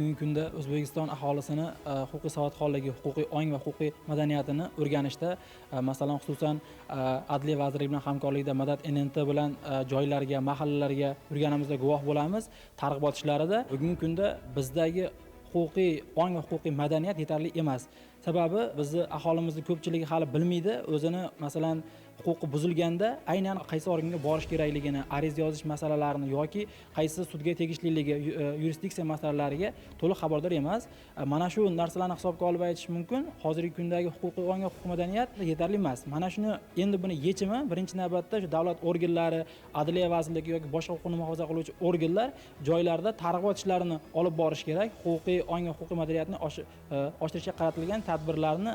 Bugungi kunda O'zbekiston aholisini huquqiy savodxonligi, huquqiy ong va huquqiy madaniyatini o'rganishda, masalan, xususan Adliya vazirligi bilan hamkorlikda Madad NNT bilan joylarga, mahallalarga yurganimizda guvoh bo'lamiz. Targ'ibot ishlarida bugungi kunda bizdagi huquqiy ong va huquqiy madaniyat yetarli emas. Sababi bizni aholimizning ko'pchiligi hali bilmaydi, o'zini masalan huquqi buzilganda aynan qaysi organga borish kerakligini, ariza yozish masalalarini yoki qaysi sudga tegishliligi, yurisdiksiya masalalariga to'liq xabardor emas. Mana shu narsalarni hisobga olib aytish mumkin, hozirgi kundagi huquqiy ong va huquqiy madaniyat yetarli emas. Mana shuni endi buni yechimi birinchi navbatda shu davlat organlari, Adliya vazirligi yoki boshqa huquqni muhofaza qiluvchi organlar joylarda targ'ibot ishlarini olib borish kerak. Huquqiy ong va huquqiy madaniyatni oshirishga qaratilgan tadbirlarni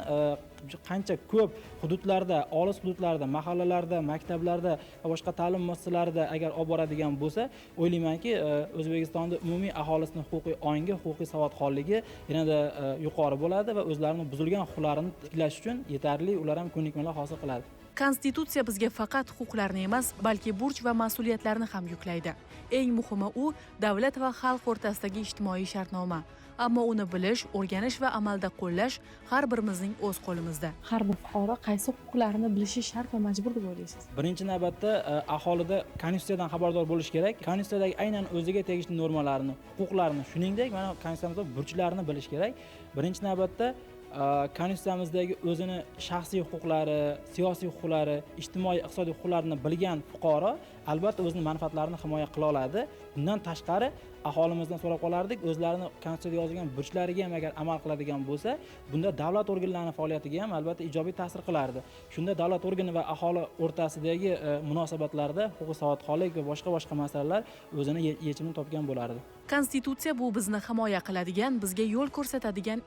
qancha ko'p hududlarda, olis hududlarda, mahallalarda, maktablarda va boshqa ta'lim muassasalarida agar olib boradigan bo'lsa, o'ylaymanki, O'zbekistonda umumiy aholisini huquqiy ongi, huquqiy savodxonligi yanada yuqori bo'ladi va o'zlarining buzilgan huquqlarini tiklash uchun yetarli ular ham ko'nikmalar hosil qiladi. Konstitutsiya bizga faqat huquqlarni emas, balki burch va mas'uliyatlarni ham yuklaydi. Eng muhimi u davlat va xalq o'rtasidagi ijtimoiy shartnoma. Ammo uni bilish, o'rganish va amalda qo'llash har birimizning o'z qo'limizda. Har bir fuqaro qaysi huquqlarini bilishi shart va majbur deb o'ylaysiz? Birinchi navbatda aholida Konstitutsiyadan xabardor bo'lish kerak. Konstitutsiyadagi aynan o'ziga tegishli normalarni, huquqlarni, shuningdek, mana Konstitutsiyamizda burchlarini bilish kerak. Birinchi navbatda Konstitutsiyamizdagi o'zini shaxsiy huquqlari, siyosiy huquqlari, ijtimoiy, iqtisodiy huquqlarini bilgan fuqaro albatta o'zining manfaatlarini himoya qila oladi. Bundan tashqari aholimizdan so'rab qolardik, o'zlarini Konstitutsiyada yozilgan burchlariga ham agar amal qiladigan bo'lsa, bunda davlat organlarining faoliyatiga ham albatta ijobiy ta'sir qilardi. Shunda davlat organi va aholi o'rtasidagi munosabatlarda huquqiy savodxonlik va boshqa masalalar o'zini yechimini topgan bo'lardi. Konstitutsiya bu bizni himoya qiladigan, bizga yo'l ko'rsatadigan